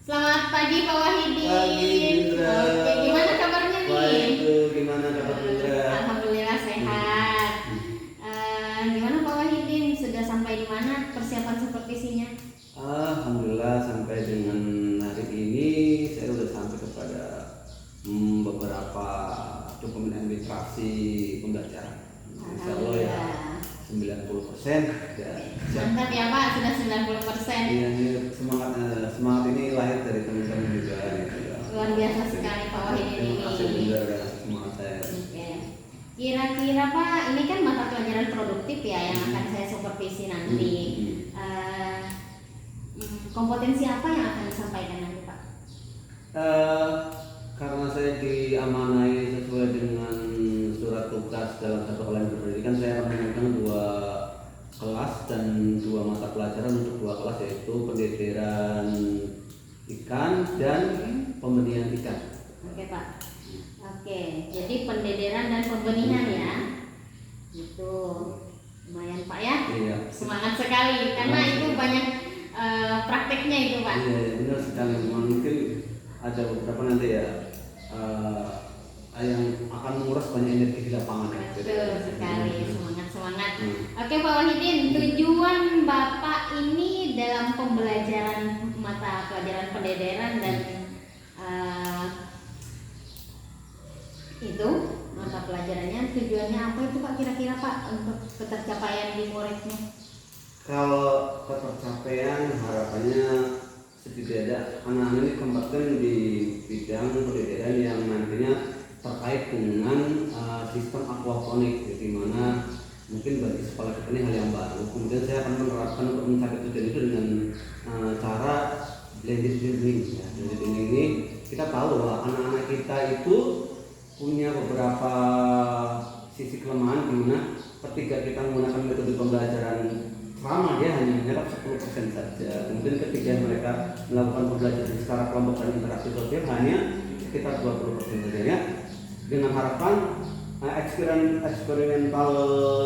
Selamat pagi Pak Wahidin. Pagi Indra. Oke, gimana kabarnya nih? Baik tuh, gimana kabar Indra? Alhamdulillah sehat. Gimana Pak Wahidin? Sudah sampai di mana persiapan supervisinya? Alhamdulillah sampai dengan hari ini saya sudah sampai kepada beberapa dokumen administrasi pembelajaran. Insya Allah ya 90% ya. Mantap ya Pak, sudah 90%. Iya, semangat ini lahir dari teman-teman juga gitu ya. Luar biasa sekali Pak Wahidin ini. Terima kasih Bunda udah kasih semangat saya. Oke. Kira-kira Pak, ini kan mata pelajaran produktif ya yang akan saya supervisi nanti. Kompetensi apa yang akan disampaikan nanti Pak? Karena saya diamanai sesuai dengan surat tugas dalam satu online berpendidikan, saya akan mengajarkan 2 kelas dan 2 mata pelajaran untuk 2 kelas, yaitu pendederan ikan dan pembenihan ikan. Oke Pak. Oke, jadi pendederan dan pembenihan ya. Itu lumayan Pak ya. Iya. Semangat sekali karena itu banyak prakteknya itu Pak. Iya, benar sekali. Mungkin ada beberapa nanti ya yang akan menguras banyak energi di lapangan. Betul sekali, semangat. Oke Pak Wahidin, tujuan Bapak ini dalam pembelajaran mata pelajaran pendederan dan itu mata pelajarannya tujuannya apa itu Pak kira-kira Pak untuk ketercapaian di muridnya? Kalau ketercapaian harapannya setidaknya anak-anak ini kembangkan di bidang pendederan yang nantinya terkait dengan sistem aquaponik, di mana mungkin bagi sekolah kita ini hal yang baru. Kemudian saya akan menerapkan untuk mencapai tujuan itu dengan cara blended learning. Ya. Blended learning ini kita tahu bahwa anak-anak kita itu punya beberapa sisi kelemahan, di mana ketika kita menggunakan metode pembelajaran sama dia hanya menyerap 10% saja. Kemudian ketika mereka melakukan pembelajaran secara kelompok dan interaksi sosial hanya sekitar 20% saja ya. Dengan harapan eksperimental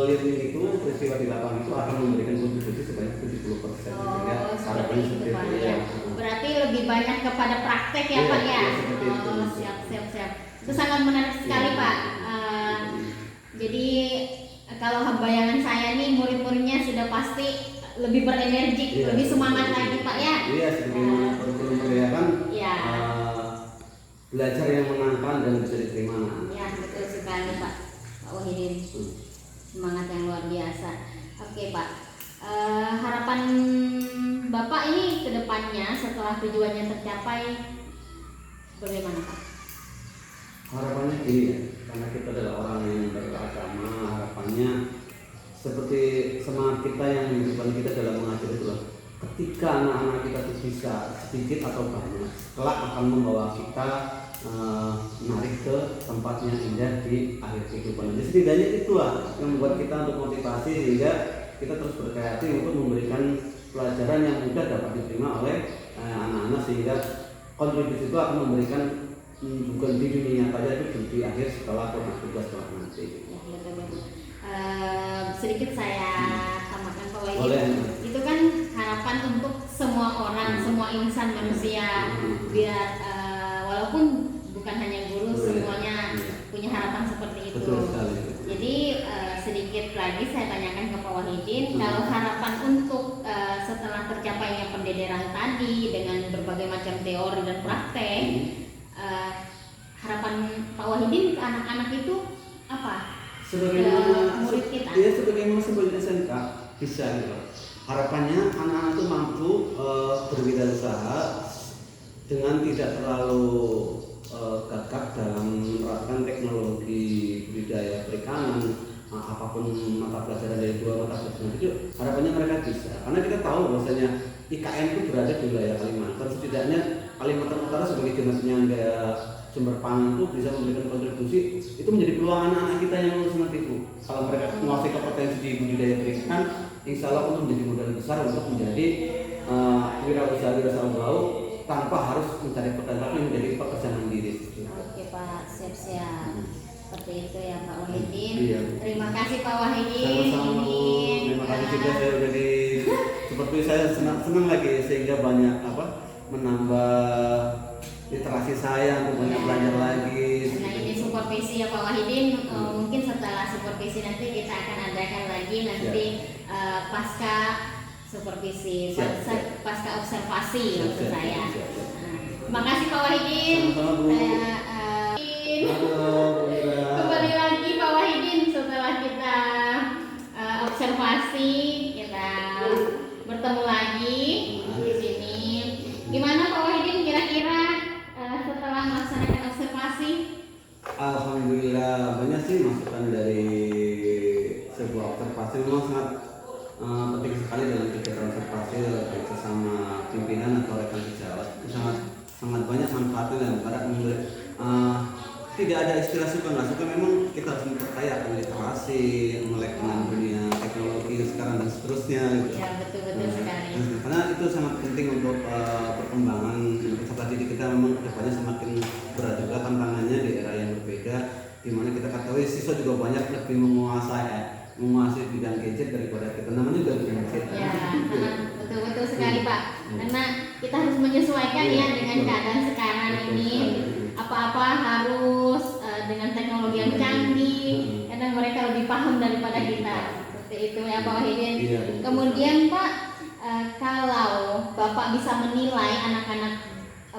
learning itu, peristiwa di lapangan itu akan memberikan kontribusi sebanyak 70%. Seperti itu Pak ya. Berarti lebih banyak kepada praktek ya Pak ya. Siap. Itu sangat menarik sekali Pak. Jadi kalau bayangan saya nih murid-muridnya sudah pasti lebih berenergi, lebih semangat lagi Pak ya. Iya, sebagaimana kurikulum kan. Iya. Belajar yang menyenangkan dan bisa diterima anak. Ya betul sekali Pak Wahidin. Semangat yang luar biasa. Oke Pak. Harapan Bapak ini ke depannya setelah tujuannya tercapai bagaimana Pak? Harapannya gini ya, karena kita adalah orang yang beragama, harapannya seperti semangat kita yang menunjukkan kita dalam mengajar itu lah. Ketika anak-anak kita itu bisa sedikit atau banyak, kelak akan membawa kita menarik ke tempat yang indah di akhir kehidupan. Jadi setidaknya itulah yang membuat kita untuk motivasi sehingga kita terus berkreatif untuk memberikan pelajaran yang mudah dapat diterima oleh anak-anak, sehingga kontribusi itu akan memberikan bukan di dunia saja, itu di akhir setelah tugas kelak nanti. Ya, betul. Sedikit saya tambahkan Pak Wahidin. Boleh. Itu kan harapan untuk semua orang, semua insan manusia, biar walaupun bukan hanya guru, semuanya punya harapan seperti itu. Betul sekali. Jadi sedikit lagi saya tanyakan ke Pak Wahidin, kalau harapan untuk setelah tercapainya pendederan tadi dengan berbagai macam teori dan praktek, harapan Pak Wahidin ke anak-anak itu apa? Sebagaimana murid kita. Dia sebagaimana sebelum SMK bisa gitu. Harapannya anak-anak itu mampu berwirausaha dengan tidak terlalu gagap dalam menerapkan teknologi budidaya perikanan, apapun mata pelajaran dari 2 mata pelajaran itu. Harapannya mereka bisa, karena kita tahu bahwasanya IKN itu berada di wilayah Kalimantan. Setidaknya Kalimantan Utara sebagai zona penyangga sumber pangan itu bisa memberikan kontribusi, itu menjadi peluang anak-anak kita yang lulus nanti itu. Kalau mereka menguasai kompetensi di budidaya perikanan, insya Allah itu menjadi modal besar untuk menjadi wirausaha bau tanpa harus mencari pekerjaan, tapi menjadi pekerjaan mandiri. Oke Pak, siap. Seperti itu ya Pak Wahidin. Iya. Terima kasih Pak Wahidin. Sama-sama Bu. Terima kasih juga saya udah seperti saya senang lagi sehingga banyak menambah saya untuk banyak belajar lagi. Nah ini supervisi ya Pak Wahidin. Mungkin setelah supervisi nanti kita akan adakan lagi nanti pasca supervisi, pasca observasi maksud saya. Terima kasih Pak Wahidin. Kembali lagi Pak Wahidin setelah kita observasi, kita bertemu lagi di sini. Gimana Pak Wahidin kira-kira setelah melaksanakan observasi? Alhamdulillah banyak sih masukan dari sebuah observasi. Memang sangat penting sekali dalam kegiatan observasi baik sesama pimpinan atau rekan sejawat. Itu sangat banyak manfaatnya dan pada tidak ada istilah suka nggak suka, memang kita harus memperkaya akan literasi, melek dengan dunia teknologi sekarang dan seterusnya. Gitu. Ya betul sekali. Karena itu sangat penting untuk perkembangan peserta didik kita. Memang kedepannya semakin berat juga tantangannya di era yang berbeda, di mana kita ketahui siswa juga banyak lebih menguasai bidang gadget daripada kita. Namanya juga gadget. Ya, betul sekali Pak. Karena kita harus menyesuaikan ya dengan keadaan sekarang ini. Apa-apa harus dengan teknologi yang canggih. Kadang mereka lebih paham daripada kita. Seperti itu ya Pak Wahidin. Kemudian Pak, kalau Bapak bisa menilai anak-anak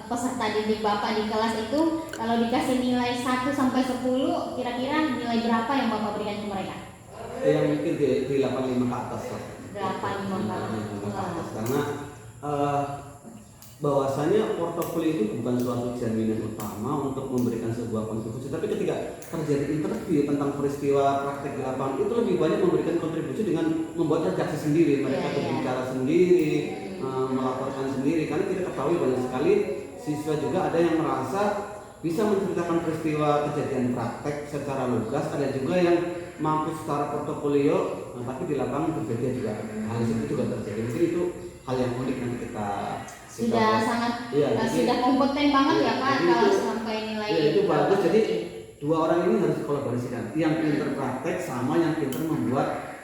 peserta didik Bapak di kelas itu, kalau dikasih nilai 1 sampai 10, kira-kira nilai berapa yang Bapak berikan ke mereka? Yang mungkin di 85 ke atas. 85 ke atas. Karena bahwasanya portofolio itu bukan suatu jaminan utama untuk memberikan sebuah kontribusi, tapi ketika terjadi interview tentang peristiwa praktek di lapangan itu lebih banyak memberikan kontribusi dengan membuat redaksi sendiri, mereka berbicara sendiri, melaporkan sendiri. Karena kita ketahui banyak sekali siswa juga ada yang merasa bisa menceritakan peristiwa kejadian praktek secara lugas, ada juga yang mampu secara portofolio, tapi di lapangan berbeda juga. Hal itu juga terjadi. Mungkin itu hal yang unik nanti kita sudah sangat sudah kompeten banget ya Pak kalau sampai nilai itu bagus. Jadi dua orang ini harus dikolaborasikan, yang pinter praktek sama yang pinter membuat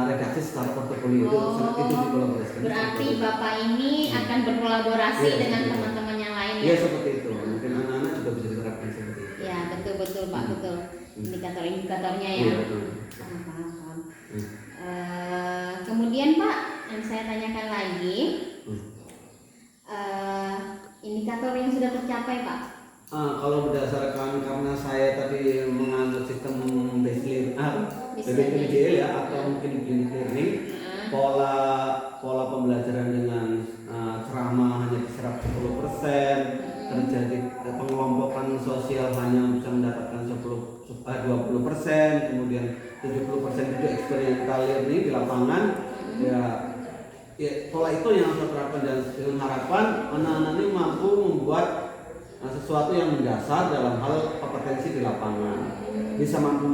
redaksi secara portofolio. Itu dikolaborasikan. Berarti Bapak ini akan berkolaborasi dengan teman-teman yang lain ya? Iya seperti itu. Mungkin anak-anak juga bisa diterapkan seperti itu. Ya betul Pak, betul. Indikator-indikatornya ya. Paham. Kemudian Pak, yang saya tanyakan lagi, indikator yang sudah tercapai Pak? Kalau berdasarkan karena saya tadi menganut sistem based learning ya, atau mungkin blended learning, pola pembelajaran dengan ceramah hanya diserap 10%, terjadi pengelompokan sosial hanya bisa mendapatkan 20%, kemudian 70% itu experiential learning di lapangan. Ya, pola itu yang harus terapkan dan dengan harapan anak-anak ini mampu membuat sesuatu yang mendasar dalam hal kompetensi di lapangan, bisa mampu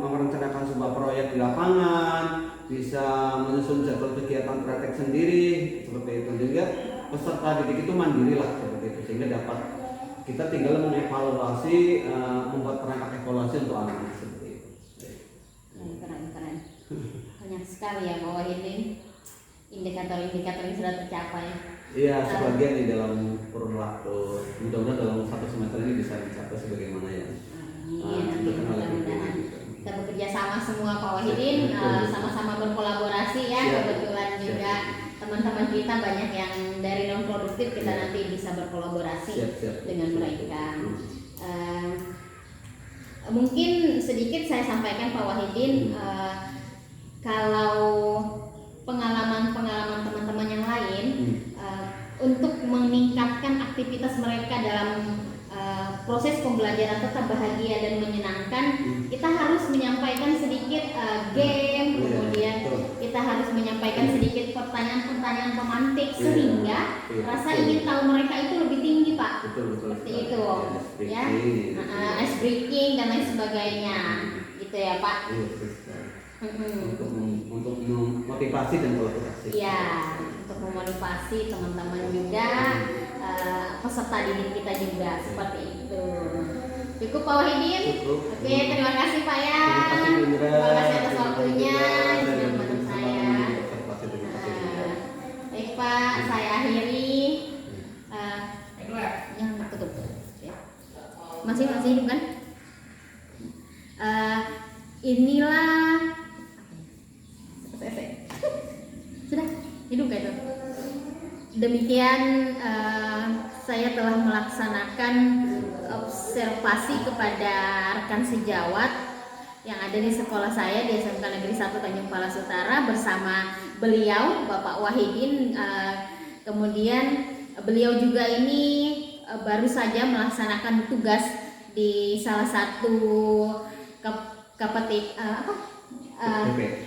merencanakan sebuah proyek di lapangan, bisa menyusun jadwal kegiatan praktek sendiri seperti itu, sehingga peserta didik itu mandiri lah seperti itu, sehingga dapat kita tinggal mengevaluasi, membuat perangkat evaluasi untuk anak-anak seperti itu. Keren. Banyak sekali ya Pak Wahidin indikator-indikator yang sudah tercapai. Iya, sebagian di dalam kurun waktu, mudah-mudahan dalam 1 semester ini bisa dicapai sebagaimana ya. Mudah-mudahan kita bekerja sama semua Pak Wahidin, sama-sama berkolaborasi ya. Kebetulan juga teman-teman kita banyak yang dari non produktif, kita nanti bisa berkolaborasi dengan mereka. Mungkin sedikit saya sampaikan Pak Wahidin, kalau pengalaman teman-teman yang lain untuk meningkatkan aktivitas mereka dalam proses pembelajaran tetap bahagia dan menyenangkan, kita harus menyampaikan sedikit game, kemudian kita harus menyampaikan sedikit pertanyaan-pertanyaan pemantik sehingga rasa ingin tahu mereka itu lebih tinggi Pak. Seperti itu ya, ice breaking dan lain sebagainya gitu ya Pak. Untuk memotivasi dan kolaborasi. Ya, untuk memotivasi teman-teman juga, peserta didik kita juga seperti itu. Cukup Pak Wahidin? Oke, terima kasih Pak ya. Terima kasih atas waktunya sudah membantu saya. Baik Pak, saya akhiri. Yang tutup. Ya. Masih hidup kan? Inilah sudah hidup gak itu? Demikian saya telah melaksanakan observasi kepada rekan sejawat yang ada di sekolah saya di SMK Negeri 1 Tanjung Palas Utara bersama beliau Bapak Wahidin. Kemudian beliau juga ini baru saja melaksanakan tugas di salah satu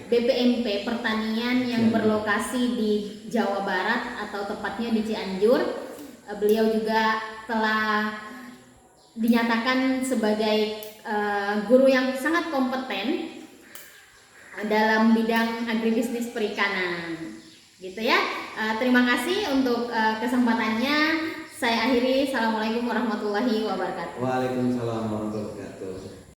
BPMP pertanian yang berlokasi di Jawa Barat atau tepatnya di Cianjur. Beliau juga telah dinyatakan sebagai guru yang sangat kompeten dalam bidang agribisnis perikanan, gitu ya. Terima kasih untuk kesempatannya. Saya akhiri. Assalamualaikum warahmatullahi wabarakatuh. Waalaikumsalam warahmatullahi wabarakatuh.